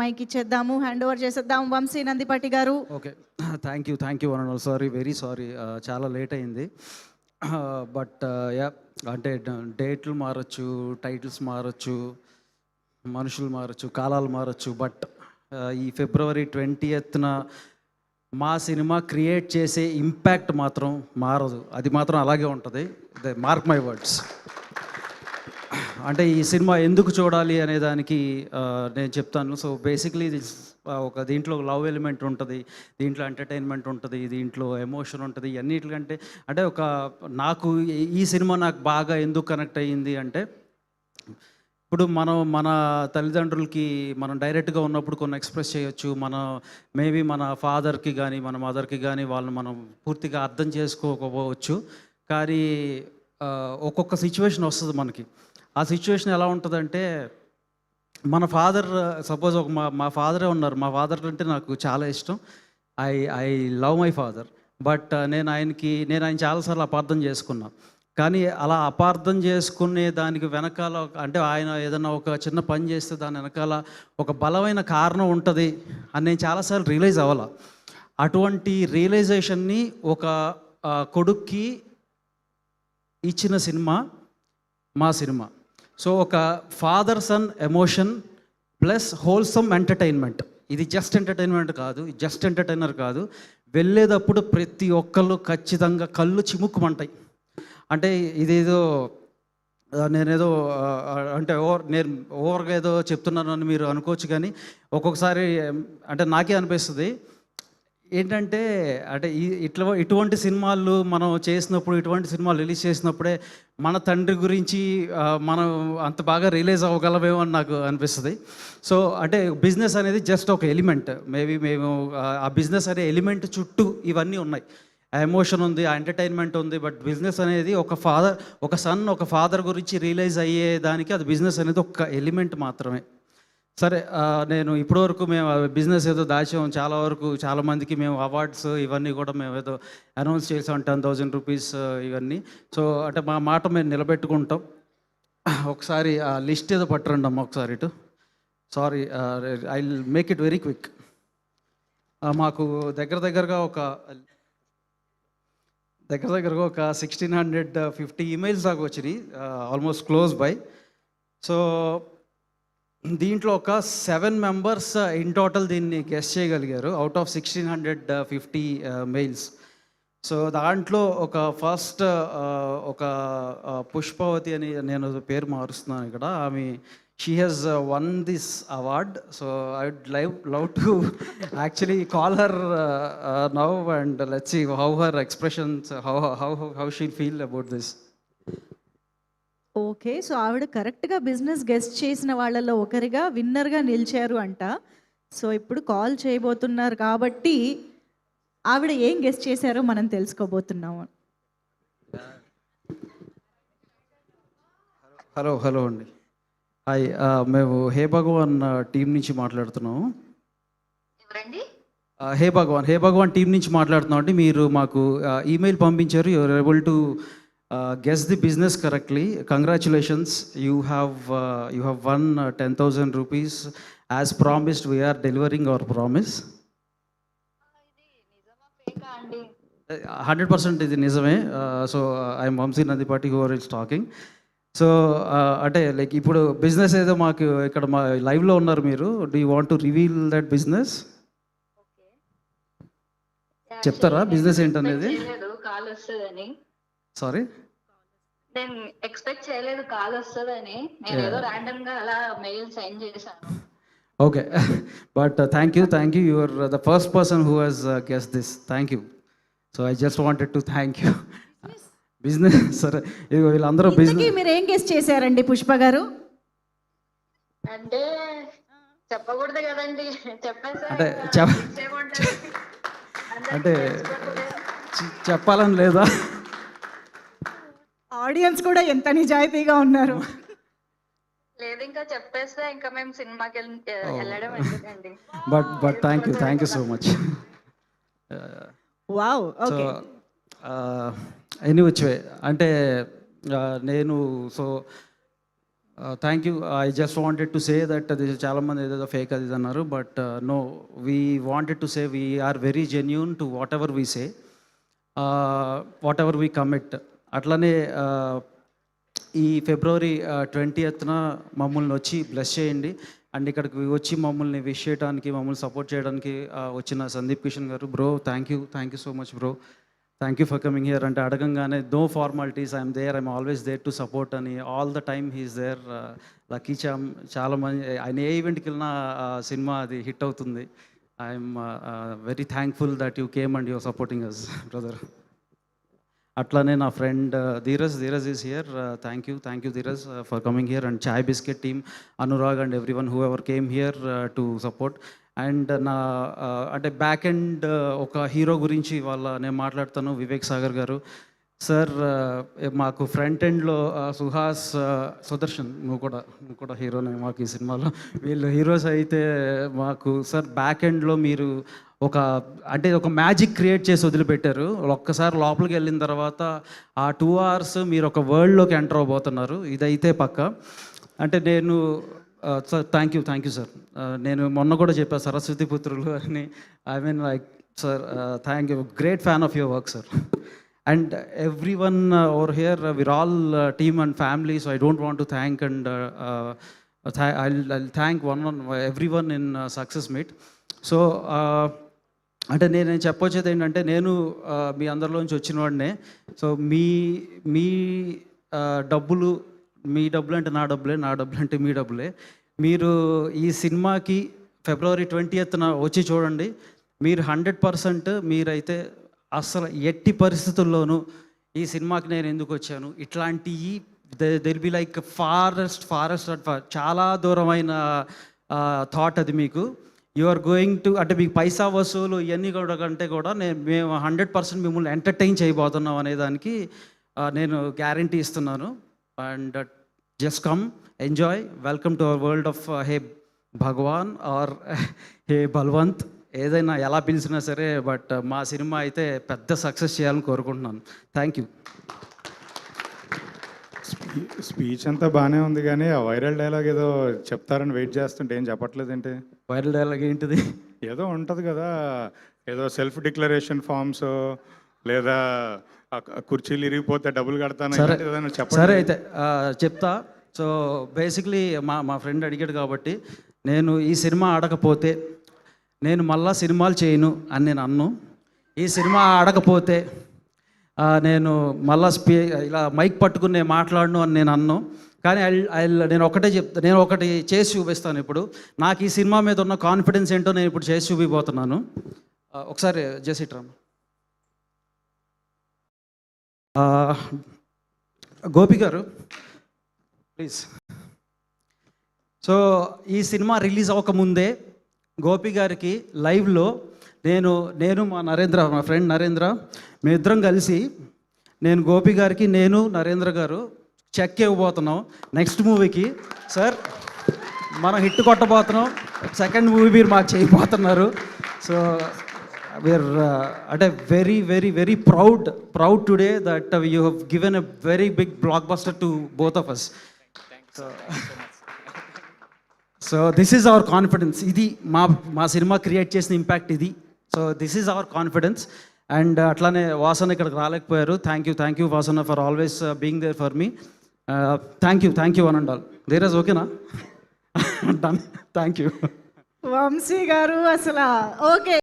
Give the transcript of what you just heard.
Mic ఇచ్చేద్దాము, hand over చేసేద్దాం. వంశీ నందిపాటి గారు. Okay, thank you అన్న, సారీ, వెరీ సారీ, చాలా లేట్ అయింది. బట్ యా, అంటే డేట్లు మారచ్చు, టైటిల్స్ మారచ్చు, మనుషులు మారచ్చు, కాలాలు మారచ్చు, బట్ ఈ ఫిబ్రవరి 20న మా సినిమా క్రియేట్ చేసే ఇంపాక్ట్ మాత్రం మారదు. అది మాత్రం అలాగే ఉంటుంది. Mark my words. అంటే ఈ సినిమా ఎందుకు చూడాలి అనే దానికి నేను చెప్తాను. సో బేసిక్లీ ఒక దీంట్లో లవ్ ఎలిమెంట్ ఉంటుంది, దీంట్లో ఎంటర్టైన్మెంట్ ఉంటుంది, దీంట్లో ఎమోషన్ ఉంటుంది. అన్నిటికంటే అంటే నాకు ఈ సినిమా నాకు బాగా ఎందుకు కనెక్ట్ అయ్యింది అంటే, ఇప్పుడు మన తల్లిదండ్రులకి మనం డైరెక్ట్గా ఉన్నప్పుడు కొన్ని ఎక్స్ప్రెస్ చేయొచ్చు. మేబీ మన ఫాదర్కి కానీ మన మదర్కి కానీ వాళ్ళని మనం పూర్తిగా అర్థం చేసుకోకపోవచ్చు. కానీ ఒక్కొక్క సిచ్యువేషన్ వస్తుంది మనకి. ఆ సిచ్యువేషన్ ఎలా ఉంటుందంటే, మన ఫాదర్ సపోజ్ మా ఫాదరే ఉన్నారు. మా ఫాదర్ అంటే నాకు చాలా ఇష్టం. I love my father. But నేను ఆయన చాలాసార్లు అపార్థం చేసుకున్నాను. కానీ అలా అపార్థం చేసుకునే దానికి వెనకాల, అంటే ఆయన ఏదైనా ఒక చిన్న పని చేస్తే దాని వెనకాల ఒక బలమైన కారణం ఉంటుంది అని నేను చాలాసార్లు రియలైజ్ అవ్వాల. అటువంటి రియలైజేషన్ని ఒక కొడుక్కి ఇచ్చిన సినిమా మా సినిమా. సో ఒక father son emotion plus wholesome entertainment. ఇది జస్ట్ ఎంటర్టైన్మెంట్ కాదు, జస్ట్ ఎంటర్టైనర్ కాదు. వెళ్ళేటప్పుడు ప్రతి ఒక్కళ్ళు ఖచ్చితంగా కళ్ళు చిముక్కుమంటాయి. అంటే ఇదేదో నేనేదో అంటే నేను ఓవర్గా ఏదో చెప్తున్నాను అని మీరు అనుకోవచ్చు. కానీ ఒక్కొక్కసారి అంటే నాకే అనిపిస్తుంది ఏంటంటే, అంటే ఇటువంటి సినిమాలు మనం చేసినప్పుడు, ఇటువంటి సినిమాలు రిలీజ్ చేసినప్పుడే మన తండ్రి గురించి మనం అంత బాగా రిలీజ్ అవ్వగలమేమో అని నాకు అనిపిస్తుంది. సో అంటే బిజినెస్ అనేది జస్ట్ ఒక ఎలిమెంట్. మేబీ మేము ఆ బిజినెస్ అనే ఎలిమెంట్ చుట్టూ ఇవన్నీ ఉన్నాయి. ఆ ఎమోషన్ ఉంది, ఆ ఎంటర్టైన్మెంట్ ఉంది. బట్ బిజినెస్ అనేది ఒక ఫాదర్ గురించి రియలైజ్ అయ్యేదానికి అది బిజినెస్ అనేది ఒక ఎలిమెంట్ మాత్రమే. సరే, నేను ఇప్పటివరకు మేము బిజినెస్ ఏదో దాచాం. చాలామందికి మేము అవార్డ్స్ ఇవన్నీ కూడా మేము ఏదో అనౌన్స్ చేసాం, 10,000 రూపీస్ ఇవన్నీ. సో అంటే మా మాట మేము నిలబెట్టుకుంటాం. ఒకసారి ఆ లిస్ట్ ఏదో పట్టరండి అమ్మ ఒకసారి ఇటు. Sorry, I will make it very quick. మాకు దగ్గరగా ఒక 1650 ఈమెయిల్స్ దాకా వచ్చినాయి, ఆల్మోస్ట్ క్లోజ్ బై. సో దీంట్లో ఒక 7 మెంబర్స్ ఇన్ టోటల్ దీన్ని గెస్ చేయగలిగారు అవుట్ ఆఫ్ 1650 మెయిల్స్. సో దాంట్లో ఫస్ట్ ఒక పుష్పవతి అని, నేను పేరు మారుస్తున్నాను ఇక్కడ, ఆమె she has won this award. So I would love to actually call her now and let's see how her expressions, how she'll feel about this. Okay, so ఆవిడ కరెక్ట్గా business guest చేసిన వాళ్ళలో ఒకరిగా విన్నర్గా నిలిచారు అంట. సో ఇప్పుడు కాల్ చేయబోతున్నారు కాబట్టి ఆవిడ ఏం గెస్ట్ చేశారో మనం తెలుసుకోబోతున్నాము. హలో అండి. హాయ్, మేము హే భగవాన్ టీం నుంచి మాట్లాడుతున్నాము. హే భగవాన్ టీం నుంచి మాట్లాడుతున్నాం అండి. మీరు మాకు ఈమెయిల్ పంపించారు. You're able to guess the business correctly. Congratulations, you have won 10,000 rupees. As promised, we're delivering our promise. 100% ఇది నిజమే. So I'm Vamshi Nandipati who are is talking. So అంటే లైక్ ఇప్పుడు బిజినెస్ ఏదో మాకు ఇక్కడ మా లైవ్లో ఉన్నారు మీరు. Do you want to reveal that business? చెప్తారా బిజినెస్ ఏంటనేది? సారీ, నేను ఎక్స్పెక్ట్ చేయలేదు కాల్ వస్తుందని. నేను ఏదో ర్యాండమ్ గా అలా మెయిల్ సెండ్ చేశాను. Okay, but thank you, you are the first person who has guessed this. Thank you. So I just wanted to thank you. Business సరే, వీళ్ళందరూ బిజినెస్. మీరు ఏం గెస్ట్ చేశారండి పుష్ప గారు? అంటే చెప్పకూడదు కదండి, అంటే చెప్పాలని లేదా? ఆడియన్స్ కూడా ఎంత నిజాయితీగా ఉన్నారు. లేదు, ఇంకా చెప్పేస్తే ఇంకా మేము సినిమాకి వెళ్ళడం ఎందుకండి. But thank you so much. Wow, okay. Any which way, అంటే నేను thank you. I just wanted to say that అది చాలామంది ఏదేదో ఫేక్ అది ఇది అన్నారు, but no, we wanted to say we are very genuine to whatever we say, whatever we commit. అట్లనే ఈ ఫిబ్రవరి 20th మమ్మల్ని వచ్చి బ్లెస్ చేయండి. అండ్ ఇక్కడికి వచ్చి మమ్మల్ని విష్ చేయడానికి, మమ్మల్ని సపోర్ట్ చేయడానికి వచ్చిన సందీప్ కిషన్ గారు, bro thank you so much bro, thank you for coming here. అంటే అడగంగానే no formalities, I'm always there to support అని, all the time he's there. Lucky charm చాలా మంది, ఆయన ఏ ఈవెంట్కి వెళ్ళినా సినిమా అది హిట్ అవుతుంది. I'm very thankful that you came and your supporting us brother. అట్లానే నా friend Dheeraj is here. Thank you Dheeraj for coming here. And Chai Bisket team, Anurag and everyone whoever came here to support. And నా అంటే back end ఒక hero గురించి నేను మాట్లాడతాను, వివేక్ సాగర్ గారు. Sir మాకు ఫ్రంట్ ఎండ్లో సుహాస్, సుదర్శన్, నువ్వు కూడా హీరోనే మాకు ఈ సినిమాలో. వీళ్ళు హీరోస్ అయితే మాకు సార్ బ్యాక్ ఎండ్లో మీరు ఒక మ్యాజిక్ క్రియేట్ చేసి వదిలిపెట్టారు. ఒక్కసారి లోపలికి వెళ్ళిన తర్వాత ఆ 2 hours మీరు ఒక వరల్డ్లోకి ఎంటర్ అవబోతున్నారు, ఇదైతే పక్క. అంటే నేను సార్ థ్యాంక్ యూ సార్. నేను మొన్న కూడా చెప్పాను సరస్వతి పుత్రులు అని. I mean like sir, thank you, great fan of your work sir. And everyone over here, we're all team and family, so I don't want to thank and I'll thank every one in Success Meet. So అంటే నేను చెప్పొచ్చేది ఏంటంటే, నేను మీ అందరిలోంచి వచ్చిన వాడినే. So మీ డబ్బులు, మీ డబ్బులు అంటే నా డబ్బులే, నా డబ్బులు అంటే మీ డబ్బులే. మీరు ఈ సినిమాకి ఫిబ్రవరి 20th వచ్చి చూడండి. మీరు 100% మీరైతే అసలు ఎట్టి పరిస్థితుల్లోనూ ఈ సినిమాకి నేను ఎందుకు వచ్చాను, ఇట్లాంటివి దెర్ బి లైక్ ఫారెస్ట్ చాలా దూరమైన థాట్ అది మీకు. యు ఆర్ గోయింగ్ టు, అంటే మీకు పైసా వసూలు ఇవన్నీ కూడా కంటే కూడా మేము 100% మిమ్మల్ని ఎంటర్టైన్ చేయబోతున్నాం అనేదానికి నేను గ్యారంటీ ఇస్తున్నాను. And just come, enjoy, welcome to our world of hey Bhagwan or hey Balwant, ఏదైనా ఎలా పిలిచినా సరే. బట్ మా సినిమా అయితే పెద్ద సక్సెస్ చేయాలని కోరుకుంటున్నాను. Thank you. స్పీచ్ అంతా బాగానే ఉంది, కానీ ఆ వైరల్ డైలాగ్ ఏదో చెప్తారని వెయిట్ చేస్తుంటే ఏం చెప్పట్లేదంటే. వైరల్ డైలాగ్ ఏంటిది? ఏదో ఉంటుంది కదా, ఏదో సెల్ఫ్ డిక్లరేషన్ ఫామ్స్, లేదా కుర్చీలు ఇరిగిపోతే డబ్బులు కడతాను చెప్పండి. సరే అయితే చెప్తా. సో బేసిక్లీ మా ఫ్రెండ్ అడిగాడు కాబట్టి, నేను ఈ సినిమా ఆడకపోతే నేను మళ్ళా సినిమాలు చేయను అని నేను అన్ను. ఈ సినిమా ఆడకపోతే నేను మళ్ళా ఇలా మైక్ పట్టుకుని నేను మాట్లాడను అని నేను అన్ను. కానీ నేను ఒకటి చేసి చూపిస్తాను ఇప్పుడు. నాకు ఈ సినిమా మీద ఉన్న కాన్ఫిడెన్స్ ఏంటో నేను ఇప్పుడు చేసి చూపిపోతున్నాను. ఒకసారి జసిట్రామ్, గోపి గారు ప్లీజ్. సో ఈ సినిమా రిలీజ్ అవ్వకముందే గోపి గారికి లైవ్లో నేను మా ఫ్రెండ్ నరేంద్ర, మేమిద్దరం కలిసి నేను గోపి గారికి, నేను నరేంద్ర గారు చెక్ ఇవ్వబోతున్నాం నెక్స్ట్ మూవీకి. సార్ మనం హిట్ కొట్టబోతున్నాం, సెకండ్ మూవీ మీరు మాకు చేయబోతున్నారు. సో వీఆర్ అంటే very very very proud today that you have given a very big blockbuster to both of us. So this is our confidence. ఇది మా సినిమా క్రియేట్ చేసిన ఇంపాక్ట్ ఇది. So this is our confidence. And అట్లానే వాసన ఇక్కడికి రాలేకపోయారు. Thank you Vasana for always being there for me. Thank you one and all. Dheeraj ఓకేనా? Done. Thank you. Vamsi గారు అసలు ఓకే.